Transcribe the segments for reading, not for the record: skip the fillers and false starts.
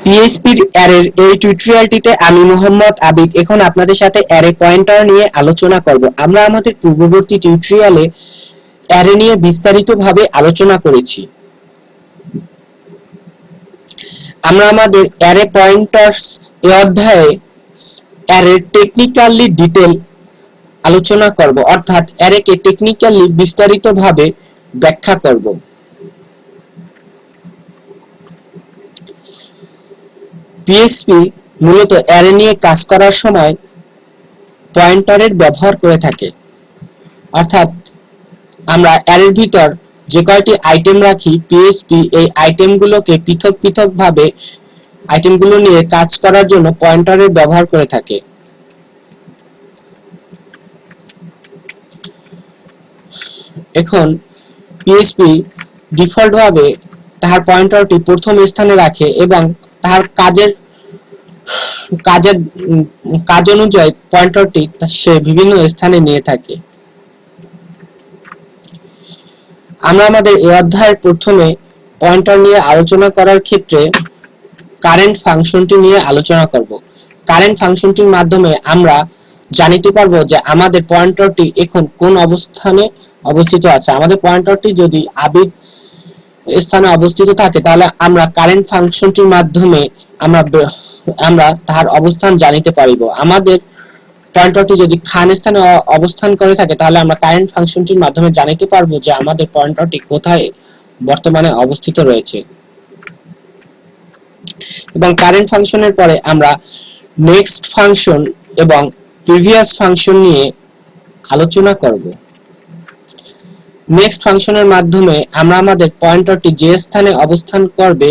পিএইচপির অ্যারের এই টিউটোরিয়ালটিতে আমি মোহাম্মদ আবিদ এখন আপনাদের সাথে অ্যারে পয়েন্টার নিয়ে আলোচনা করব। আমরা আমাদের পূর্ববর্তী টিউটোরিয়ালে অ্যারে নিয়ে বিস্তারিতভাবে আলোচনা করেছি। আমরা আমাদের অ্যারে পয়েন্টার্স এই অধ্যায়ে অ্যারের টেকনিক্যালি ডিটেল আলোচনা করব, অর্থাৎ অ্যারেকে টেকনিক্যালি বিস্তারিতভাবে ব্যাখ্যা করব। পিএইচপি মূলত অ্যারে নিয়ে কাজ করার সময় পয়েন্টারের ব্যবহার করে থাকে, অর্থাৎ আমরা অ্যারের ভিতর যে কয়টি আইটেম রাখি পিএইচপি এই আইটেমগুলোকে পৃথক পৃথকভাবে আইটেমগুলো নিয়ে কাজ করার জন্য পয়েন্টারের ব্যবহার করে থাকে। এখন পিএইচপি ডিফল্টভাবে তার পয়েন্টারটি প্রথম স্থানে রাখে এবং তার কাজ অনুযায়ী পয়েন্টারটি সে বিভিন্ন স্থানে নিয়ে থাকে। আমরা আমাদের এই অধ্যায়ের প্রথমে পয়েন্টার নিয়ে আলোচনা করার ক্ষেত্রে কারেন্ট ফাংশনটি নিয়ে আলোচনা করব। কারেন্ট ফাংশনটির মাধ্যমে আমরা জানিতে পারবো যে আমাদের পয়েন্টারটি এখন কোন অবস্থানে অবস্থিত আছে। আমাদের পয়েন্টারটি যদি আবিদ স্থানে অবস্থিত থাকে তাহলে আমরা কারেন্ট ফাংশনটির মাধ্যমে আমরা তার অবস্থান জানিতে পারিব। আমাদের পয়েন্টারটি যদি খান স্থানে অবস্থান করে থাকে তাহলে আমরা কারেন্ট ফাংশনটির মাধ্যমে জানিতে পারবো যে আমাদের পয়েন্টারটি কোথায় বর্তমানে অবস্থিত রয়েছে। এবং কারেন্ট ফাংশনের পরে আমরা নেক্সট ফাংশন এবং প্রিভিয়াস ফাংশন নিয়ে আলোচনা করব। নেক্সট ফাংশনের মাধ্যমে আমরা আমাদের পয়েন্টারটি যে স্থানে অবস্থান করবে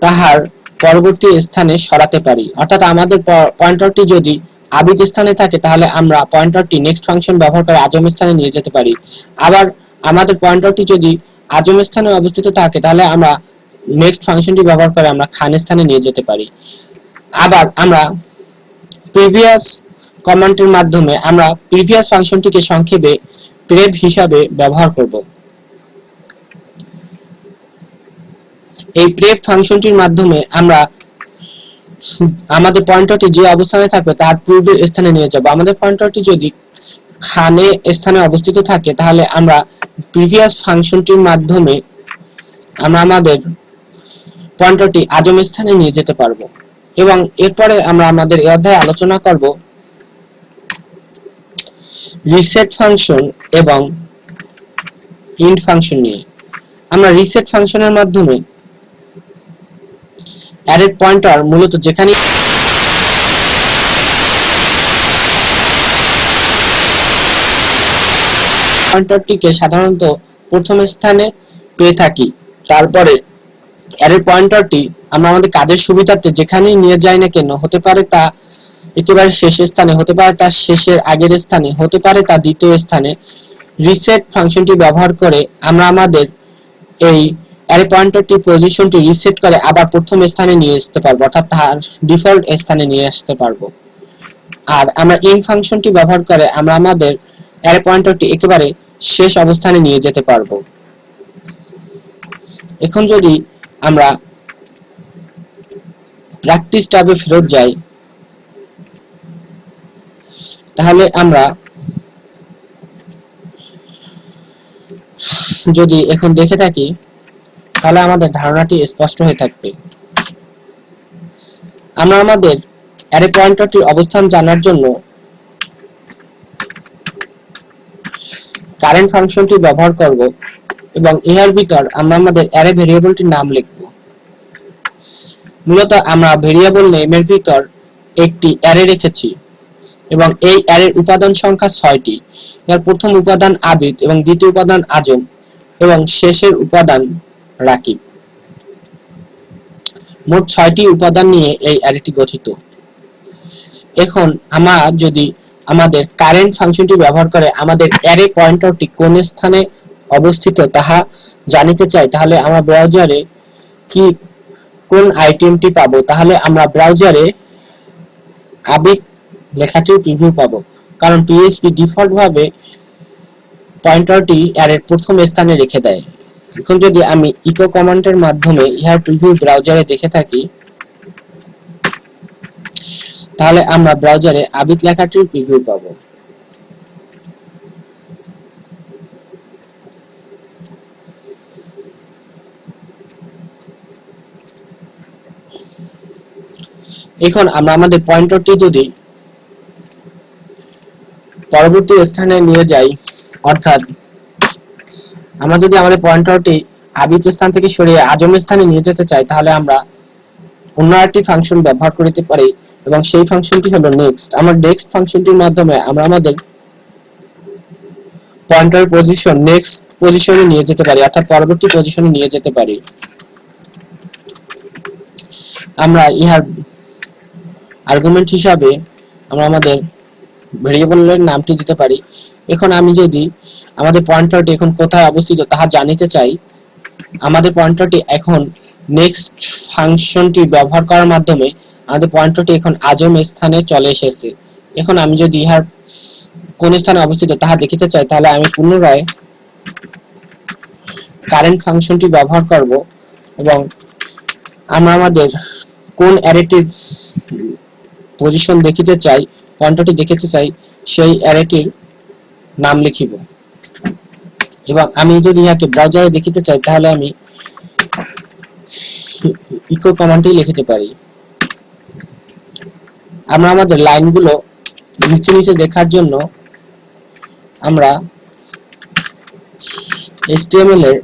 তাহার পরবর্তী স্থানে সরাতে পারি, অর্থাৎ আমাদের পয়েন্টারটি যদি আবিদ স্থানে থাকে তাহলে আমরা পয়েন্টারটি নেক্সট ফাংশন ব্যবহার করে আজম স্থানে নিয়ে যেতে পারি। আবার আমাদের পয়েন্টারটি যদি আজম স্থানে অবস্থিত থাকে তাহলে আমরা নেক্সট ফাংশনটি ব্যবহার করে আমরা খান স্থানে নিয়ে যেতে পারি। আবার আমরা প্রিভিয়াস কমান্ডের মাধ্যমে আমরা প্রিভিয়াস ফাংশনটিকে সংক্ষেপে প্রেভ হিসাবে ব্যবহার করব। এই প্রেভ ফাংশনটির মাধ্যমে আমরা আমাদের পয়েন্টারটি যে অবস্থানে থাকবে তার পূর্বের স্থানে নিয়ে যাব। আমাদের পয়েন্টারটি যদি খানে স্থানে অবস্থিত থাকে তাহলে আমরা প্রিভিয়াস ফাংশনটির মাধ্যমে আমরা আমাদের পয়েন্টারটি আজম স্থানে নিয়ে যেতে পারবো। এবং এরপরে আমরা আমাদের এই অধ্যায়ে আলোচনা করব রিসেট ফাংশন এবং ইন্ট ফাংশন নিয়ে। আমরা রিসেট ফাংশনের মাধ্যমে অ্যারের পয়েন্টার মূলত যেখানে পয়েন্টারটিকে সাধারণত প্রথম স্থানে পেয়ে থাকি, তারপরে অ্যারের পয়েন্টারটি আমরা আমাদের কাজের সুবিধার্থে যেখানেই নিয়ে যাই না কেন, হতে পারে তা একেবারে শেষের স্থানে, হতে পারে তার শেষের আগের স্থানে, হতে পারে তা দ্বিতীয় স্থানে, রিসেট ফাংশনটি ব্যবহার করে আমরা আমাদের এই অ্যারে পয়েন্টারটি পজিশনটি রিসেট করে আবার প্রথম স্থানে নিয়ে আসতে পারবো, অর্থাৎ তার ডিফল্ট স্থানে নিয়ে আসতে পারবো। আর আমরা ইন্ট ফাংশনটি ব্যবহার করে আমরা আমাদের অ্যারে পয়েন্টারটি একেবারে শেষ অবস্থানে নিয়ে যেতে পারবো। এখন যদি আমরা প্র্যাকটিস ট্যাবে ফেরত যাই তাহলে আমরা যদি এখন দেখে থাকি তাহলে আমাদের ধারণাটি স্পষ্ট হয়ে থাকবে। আমরা আমাদের অ্যারে পয়েন্টারটির অবস্থান জানার জন্য কারেন্ট ফাংশনটি ব্যবহার করব এবং এর ভিতর আমরা আমাদের অ্যারে ভেরিয়েবলটির নাম লিখব। মূলত আমরা ভেরিয়েবল নেমের ভিতর একটি অ্যারে রেখেছি এবং এই অ্যারের উপাদান সংখ্যা 6টি। এর প্রথম উপাদান আবিদ এবং দ্বিতীয় উপাদান আজম এবং শেষের উপাদান রাকিব। মোট 6টি উপাদান নিয়ে এই অ্যারেটি গঠিত। এখন আমরা যদি আমাদের কারেন্ট ফাংশনটি ব্যবহার করে আমাদের অ্যারে পয়েন্টারটি কোন স্থানে অবস্থিত তাহা জানিতে চাই তাহলে আমরা ব্রাউজারে কোন আইটেমটি পাবো, তাহলে আমরা ব্রাউজারে আবিদ লেখাটির প্রিভিউ পাবো, কারণ পিএইচপি ডিফল্ট ভাবে পয়েন্টারটি অ্যারের প্রথম স্থানে রেখে দেয়। এখন যদি আমি ইকো কমান্ডের মাধ্যমে ইহার প্রিভিউ ব্রাউজারে দেখে থাকি তাহলে আমরা ব্রাউজারে আবিদ লেখাটির প্রিভিউ পাবো। এখন আমরা আমাদের পয়েন্টারটি যদি পরবর্তী স্থানে নিয়ে যাই, অর্থাৎ আমরা যদি আমাদের পয়েন্টারটি আবিদ স্থান থেকে সরিয়ে আজম স্থানে নিয়ে যেতে চাই, তাহলে আমরা অন্য একটি ফাংশন ব্যবহার করতে পারি এবং সেই ফাংশনটি হলো নেক্সট। আমরা নেক্সট ফাংশনটির মাধ্যমে আমরা আমাদের পয়েন্টার পজিশন নেক্সট পজিশনে নিয়ে যেতে পারি, অর্থাৎ পরবর্তী পজিশনে নিয়ে যেতে পারি। আমরা ইহার আর্গুমেন্ট হিসাবে আমরা আমাদের ভেরিয়েবলের নামটি দিতে পারি। এখন আমি যদি আমাদের পয়েন্টারটি এখন কোথায় অবস্থিত তাহা জানিতে চাই, আমাদের পয়েন্টারটি এখন নেক্সট ফাংশনটি ব্যবহার করার মাধ্যমে আমাদের পয়েন্টারটি এখন আজম স্থানে চলে এসেছে। এখন আমি যদি ইহার কোন স্থানে অবস্থিত তাহা দেখিতে চাই, তাহলে আমি পুনরায় কারেন্ট ফাংশনটি ব্যবহার করব এবং আমরা আমাদের কোন অ্যারেটির পজিশন দেখিতে চাই, পয়েন্টারটি দেখিতে চাই, সেই অ্যারেটির নাম লিখিব এবং আমি যদি ইহাকে ব্রাউজারে দেখিতে চাই, তাহলে আমি ইকো কমান্ডটি লিখতে পারি। আমরা আমাদের লাইনগুলো নিচে নিচে দেখার জন্য আমরা HTML এর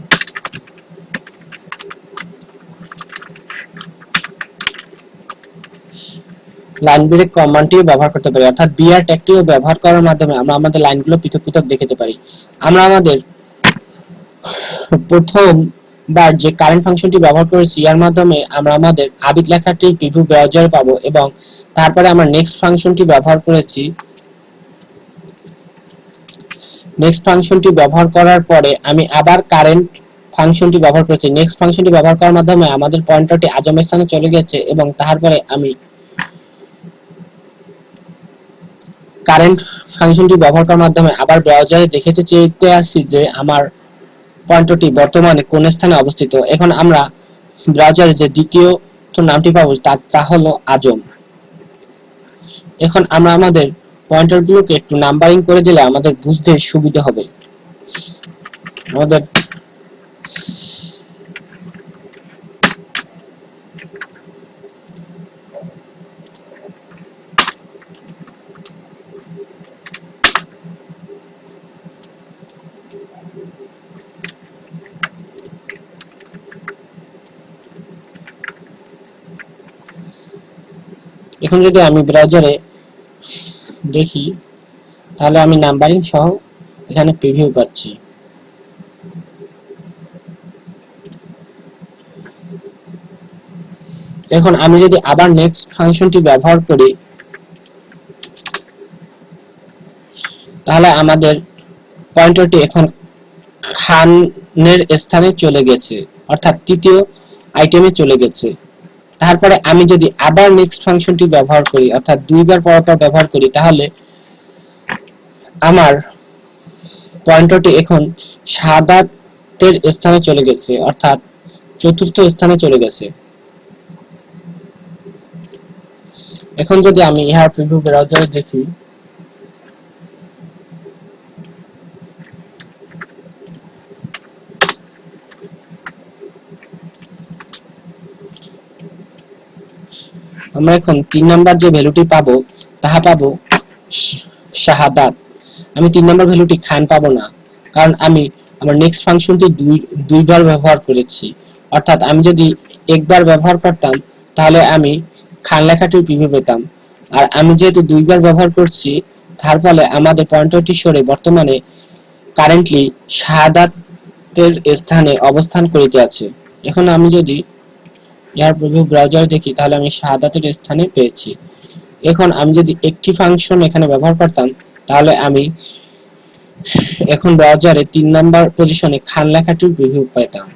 লাইন ব্রেক কমান্ডটিও ব্যবহার করতে পারি, অর্থাৎ বিআর ট্যাগটিও ব্যবহার করার মাধ্যমে আমরা আমাদের লাইনগুলো পৃথক পৃথক দেখাতে পারি। আমরা আমাদের প্রথমবার যে কারেন্ট ফাংশনটি ব্যবহার করেছি, এর মাধ্যমে আমরা আমাদের আবিদ লেখাটি প্রিভিউ ব্রাউজারে পাবো এবং তারপরে আমরা নেক্সট ফাংশনটি ব্যবহার করেছি। নেক্সট ফাংশনটি ব্যবহার করার পরে আমি আবার কারেন্ট ফাংশনটি ব্যবহার করেছি। নেক্সট ফাংশনটি ব্যবহার করার মাধ্যমে আমাদের পয়েন্টারটি আজম স্থানে চলে গেছে এবং তারপরে আমি কারেন্ট ফাংশনটি ব্যবহার করার মাধ্যমে আবার ব্রাউজারে দেখতে চাইতে আসি যে আমার পয়েন্টারটি বর্তমানে কোন স্থানে অবস্থিত। এখন আমরা ব্রাউজারে যে দ্বিতীয় নামটি পাবো তা হলো আজম। এখন আমরা আমাদের পয়েন্টারগুলোকে একটু নাম্বারিং করে দিলে আমাদের বুঝতে সুবিধা হবে। আমাদের এখন যদি আমি ব্রাউজারে দেখি, তাহলে আমি নাম্বারিং সহ এখানে প্রিভিউ পাচ্ছি। এখন আমি যদি আবার নেক্সট ফাংশনটি ব্যবহার করি, তাহলে আমাদের পয়েন্টারটি এখন খানের স্থানে চলে গেছে, অর্থাৎ তৃতীয় আইটেমে চলে গেছে। তারপরে আমি যদি আবার নেক্সট ফাংশনটি ব্যবহার করি, অর্থাৎ দুইবার পরপর ব্যবহার করি, তাহলে আমার পয়েন্টারটি এখন শাহাদাতের স্থানে চলে গেছে, অর্থাৎ চতুর্থ স্থানে চলে গেছে। এখন যদি আমি ইহার প্রিভিউ ব্রাউজারে দেখি, আমরা এখন 3 নাম্বার যে ভ্যালুটি পাবো তাহা পাবো শাহাদাত। আমি 3 নাম্বার ভ্যালুটি খান পাবো না, কারণ আমি আমার নেক্সট ফাংশনটি দুইবার ব্যবহার করেছি। অর্থাৎ আমি যদি একবার ব্যবহার করতাম তাহলে আমি খান লেখাটির প্রিভিউ পেতাম, আর আমি যেহেতু দুইবার ব্যবহার করছি তার ফলে আমাদের পয়েন্টারটি সরে বর্তমানে কারেন্টলি শাহাদাতের স্থানে অবস্থান করিতে আছে। এখন আমি যদি ইয়ার প্রিভিউ ব্রাউজার দেখি, তাহলে আমি শাহাদাতের স্থানে পেয়েছি। এখন আমি যদি একটি ফাংশন এখানে ব্যবহার করতাম, তাহলে আমি এখন ব্রাউজারে 3 নাম্বার পজিশনে খান লেখাটির প্রিভিউ পেতাম।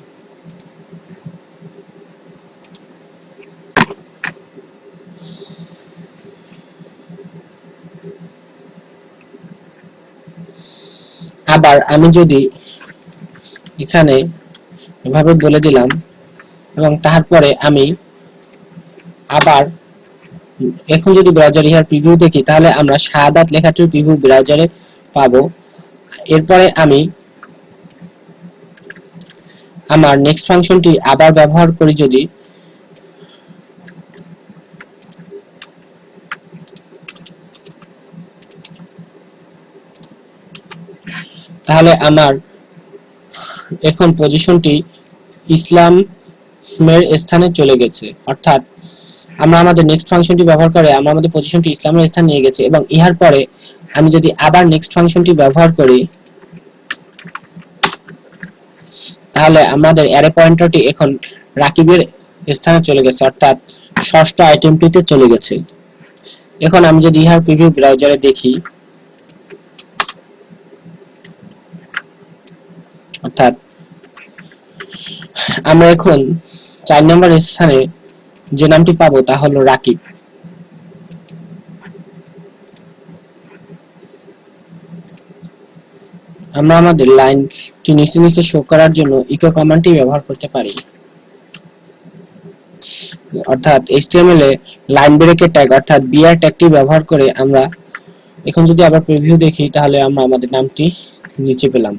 আবার আমি যদি এখানে এভাবে বলে দিলাম এবং তারপরে আমি আবার এখন যদি ব্রাউজার ইহার প্রিভিউ দেখি তাহলে আমরা শাহাদাত লেখাটির প্রিভিউ ব্রাউজারে পাবো। এরপরে আমি আমার নেক্সট ফাংশনটি আবার ব্যবহার করি যদি, তাহলে আমার এখন পজিশনটি ইসলামের স্থানে চলে গেছে, অর্থাৎ আমরা আমাদের নেক্সট ফাংশনটি ব্যবহার করে আমরা আমাদের পজিশনটি ইসলামের স্থানে নিয়ে গেছে। এবং ইহার পরে আমি যদি আবার নেক্সট ফাংশনটি ব্যবহার করি তাহলে আমাদের অ্যারে পয়েন্টারটি এখন রাকিবের স্থানে চলে গেছে, অর্থাৎ ষষ্ঠ আইটেমটিতে চলে গেছে। এখন আমি যদি ইহার প্রিভিউ ব্রাউজারে দেখি, অর্থাৎ আমরা এখন 4 নম্বর স্থানে যে নামটি পাবো তা হলো রাকিব। আমরা আমাদের লাইনটি নিচে নিচে শো করার জন্য ইকো কমান্ডটি ব্যবহার করতে পারি, অর্থাৎ HTML এ লাইন ব্রেকের ট্যাগ অর্থাৎ বিআর ট্যাগটি ব্যবহার করে আমরা এখন যদি আবার প্রিভিউ দেখি তাহলে আমরা আমাদের নামটি নিচে পেলাম।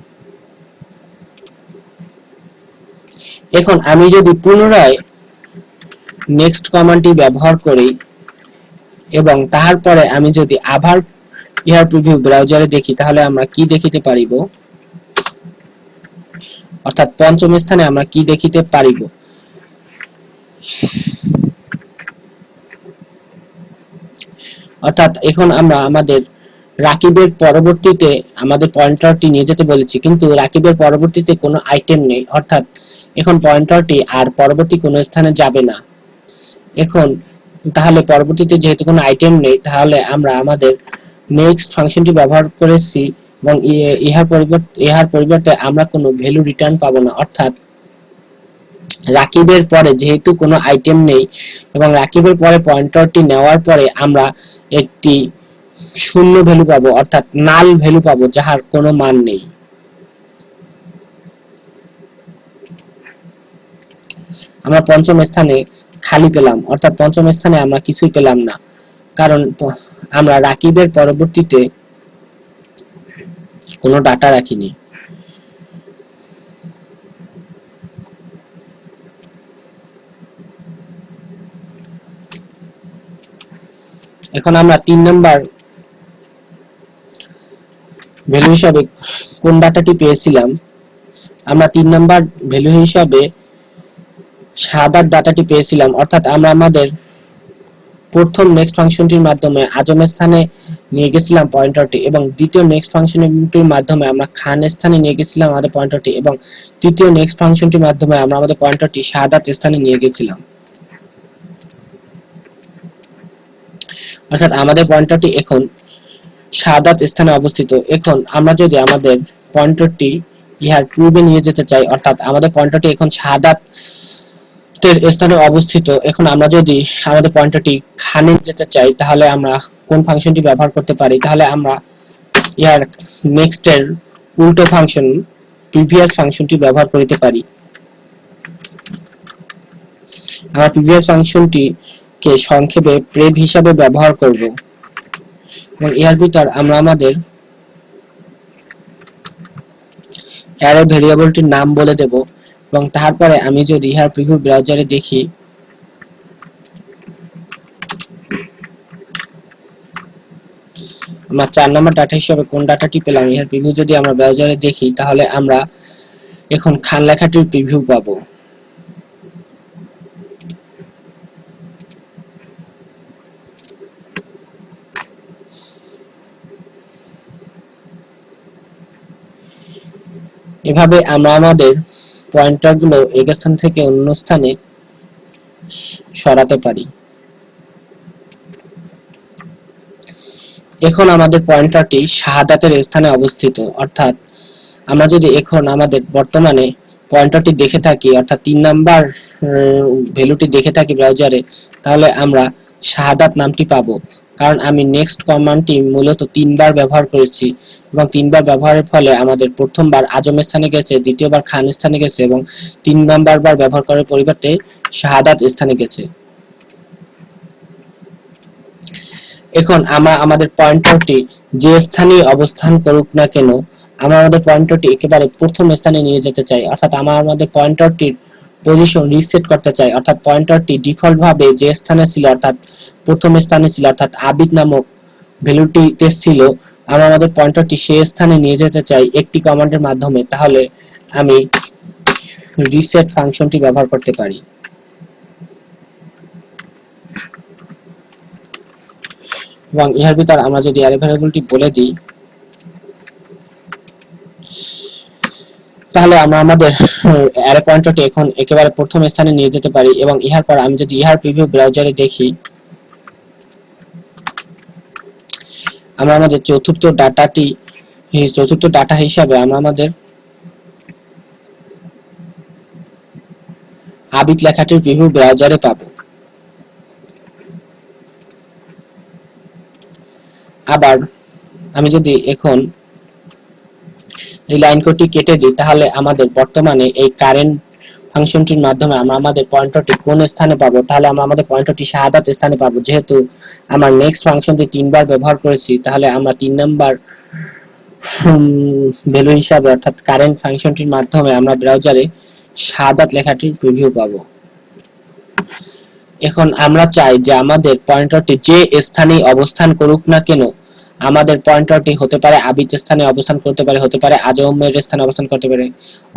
এখন আমি যদি পুনরায় নেক্সট কমান্ডটি ব্যবহার করি এবং তাহার পরে আমি যদি আবার ইহার প্রিভিউ ব্রাউজারে দেখি তাহলে আমরা কি দেখিতে পারিব, অর্থাৎ পঞ্চম স্থানে আমরা কি দেখিতে পারিব। অর্থাৎ এখন আমরা আমাদের রাকিবের পরবর্তীতে আমাদের পয়েন্টারটি নিয়ে যেতে বলেছি, কিন্তু রাকিবের পরবর্তীতে কোনো আইটেম নেই, অর্থাৎ এখন পয়েন্টারটি আর পরবর্তী কোনো স্থানে যাবে না। এখন তাহলে পরবর্তীতে যেহেতু কোনো আইটেম নেই তাহলে আমরা আমাদের নেক্সট ফাংশনটি ব্যবহার করেছি এবং ইহার পরিবর্তে আমরা কোনো ভ্যালু রিটার্ন পাবো না, অর্থাৎ রাকিবের পরে যেহেতু কোনো আইটেম নেই এবং রাকিবের পরে পয়েন্টারটি নেওয়ার পরে আমরা একটি শূন্য ভ্যালু পাবো, অর্থাৎ নাল ভ্যালু পাবো যাহার কোনো মান নেই। আমরা পঞ্চম স্থানে খালি পেলাম, অর্থাৎ পঞ্চম স্থানে আমরা কিছুই পেলাম না, কারণ আমরা রাকিবের পরবর্তীতে কোনো ডাটা রাখিনি। এখন আমরা 3 নাম্বার ভ্যালু হিসাবে কোন ডাটাটি পেয়েছিলাম, আমরা 3 নাম্বার ভ্যালু হিসাবে শাহাদাত ডাটাটি পেয়েছিলাম, অর্থাৎ আমরা আমাদের প্রথম নেক্সট ফাংশনটির মাধ্যমে আজম স্থানে নিয়ে গেছিলাম পয়েন্টারটি এবং দ্বিতীয় নেক্সট ফাংশনটির মাধ্যমে আমরা খান স্থানে নিয়ে গেছিলাম আমাদের পয়েন্টারটি এবং তৃতীয় নেক্সট ফাংশনটির মাধ্যমে আমরা আমাদের পয়েন্টারটি শাহাদাত স্থানে নিয়ে গেছিলাম। অর্থাৎ আমাদের পয়েন্টারটি এখন শাহাদাত স্থানে অবস্থিত। এখন আমরা যদি আমাদের পয়েন্টারটি ইহার পূর্বে নিয়ে যেতে চাই, অর্থাৎ আমাদের পয়েন্টারটি এখন শাহাদাত স্থানে অবস্থিত, এখন আমরা যদি আমাদের পয়েন্টারটি খানে যেতে চাই তাহলে আমরা কোন ফাংশনটি ব্যবহার করতে পারি, তাহলে আমরা ইহার নেক্সট এর উল্টো ফাংশন প্রিভিয়াস ফাংশনটি ব্যবহার করতে পারি। আমরা প্রিভিয়াস ফাংশনটি কে সংক্ষেপে প্রেভ হিসাবে ব্যবহার করব এবং এর ভিতর আমরা আমাদের অ্যারে ভেরিয়েবলটির নাম বলে দেব এবং তারপরে আমি যদি ইহার প্রিভিউ ব্রাউজারে দেখি আমরা 4 নম্বর ডাটা হিসেবে কোন ডাটাটি পেলাম ইহার প্রিভিউ যদি আমরা ব্রাউজারে দেখি তাহলে আমরা এখন খান লেখাটির প্রিভিউ পাবো। এভাবে আমরা আমাদের পয়েন্টারগুলো এক স্থান থেকে অন্য স্থানে সরাতে পারি। এখন আমাদের পয়েন্টারটি শাহাদাতের স্থানে অবস্থিত, অর্থাৎ আমরা যদি এখন আমাদের বর্তমানে পয়েন্টারটি দেখে থাকি, অর্থাৎ 3 নাম্বার ভ্যালুটি দেখে থাকি ব্রাউজারে, তাহলে আমরা শাহাদাত নামটি পাবো, কারণ আমি নেক্সট কমান্ডটি মূলত 3 বার ব্যবহার করেছি এবং 3 বার ব্যবহারের ফলে আমাদের প্রথমবার আজম স্থানে গেছে, দ্বিতীয়বার খান স্থানে গেছে এবং 3 নাম্বার বার ব্যবহার করার পরিবর্তে শাহাদাত স্থানে গেছে। এখন আমরা আমাদের পয়েন্টারটি যে স্থানে অবস্থান করুক না কেন, আমরা আমাদের পয়েন্টারটি একেবারে প্রথম স্থানে নিয়ে যেতে চাই, অর্থাৎ আমরা আমাদের পয়েন্টারটির পজিশন রিসেট করতে চাই, অর্থাৎ পয়েন্টারটি ডিফল্ট ভাবে যে স্থানে ছিল, অর্থাৎ প্রথম স্থানে ছিল, অর্থাৎ আবিদ নামক ভ্যালুটিতে ছিল, আমরা আমাদের পয়েন্টারটি সেই স্থানে নিয়ে যেতে চাই একটি কমান্ডের মাধ্যমে। তাহলে আমি রিসেট ফাংশনটি ব্যবহার করতে পারি এবং ইহার ভিতর আমরা যদি অ্যারে ভ্যারিয়েবলটি বলে দিই, তাহলে আমরা আমাদের অ্যারে পয়েন্টারটি এখন একেবারে প্রথম স্থানে নিয়ে যেতে পারি। এবং ইহার পর আমি যদি ইহার প্রিভিউ ব্রাউজারে দেখি, আমরা আমাদের চতুর্থ ডাটা হিসাবে আমরা আমাদের আবিদ লেখাটির প্রিভিউ ব্রাউজারে পাবো। আবার আমি যদি এখন এই লাইন কোডটি কেটে দিই, তাহলে আমাদের বর্তমানে এই কারেন্ট ফাংশনটির মাধ্যমে আমরা আমাদের পয়েন্টারটি কোন স্থানে পাবো, তাহলে আমরা আমাদের পয়েন্টারটি শাহাদাত স্থানে পাবো। যেহেতু আমরা নেক্সট ফাংশনটি 3 বার ব্যবহার করেছি, তাহলে আমরা 3 নাম্বার ভ্যালু হিসাবে অর্থাৎ কারেন্ট ফাংশনটির মাধ্যমে আমরা ব্রাউজারে শাহাদাত লেখাটির প্রিভিউ পাবো। এখন আমরা চাই যে আমাদের পয়েন্টারটি যে স্থানে অবস্থান করুক না কেন, আমাদের পয়েন্টারটি হতে পারে আবিদ স্থানে অবস্থান করতে পারে, হতে পারে আজমের স্থানে অবস্থান করতে পারে,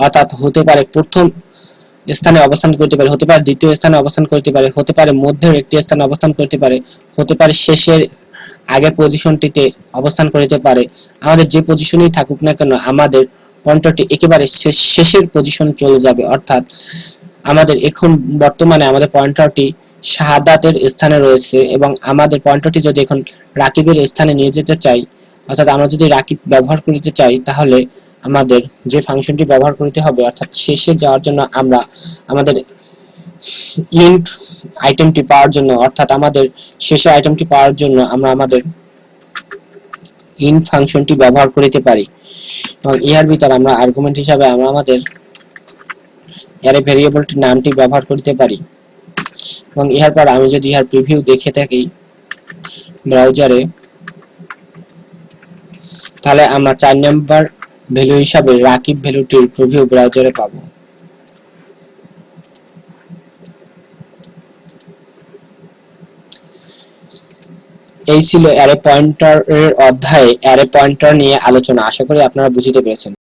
অর্থাৎ হতে পারে প্রথম স্থানে অবস্থান করতে পারে, হতে পারে দ্বিতীয় স্থানে অবস্থান করতে পারে, হতে পারে মধ্যের একটি স্থানে অবস্থান করতে পারে, হতে পারে শেষের আগের পজিশনটিতে অবস্থান করতে পারে। আমাদের যে পজিশনেই থাকুক না কেন, আমাদের পয়েন্টারটি একেবারে শেষের পজিশনে চলে যাবে। অর্থাৎ আমাদের এখন বর্তমানে আমাদের পয়েন্টারটি শাহাদাতের স্থানে রয়েছে এবং আমাদের পয়েন্টারটি যদি এখন রাকিবের স্থানে নিয়ে যেতে চাই, অর্থাৎ আমরা যদি রাকিব ব্যবহার করতে চাই, তাহলে আমাদের যে ফাংশনটি ব্যবহার করতে হবে, অর্থাৎ শেষে যাওয়ার জন্য আমরা আমাদের ইন্ট আইটেমটি পাওয়ার জন্য, অর্থাৎ আমাদের শেষে আইটেমটি পাওয়ার জন্য আমরা আমাদের ইন্ট ফাংশনটি ব্যবহার করতে পারি। এবং ইহার ভিতর আমরা আর্গুমেন্ট হিসাবে আমরা আমাদের অ্যারে ভেরিয়েবলটির নামটি ব্যবহার করতে পারি। এবং ইহার পর আমি যদি ইহার প্রিভিউ দেখে থাকি ব্রাউজারে, তাহলে আমরা 4 নাম্বার ভ্যালু হিসাবে রাকিব ভ্যালুটির প্রিভিউ ব্রাউজারে পাবো। এই ছিল অ্যারে পয়েন্টার এর অধ্যায়ে অ্যারে পয়েন্টার নিয়ে আলোচনা। আশা করি আপনারা বুঝতে পেরেছেন।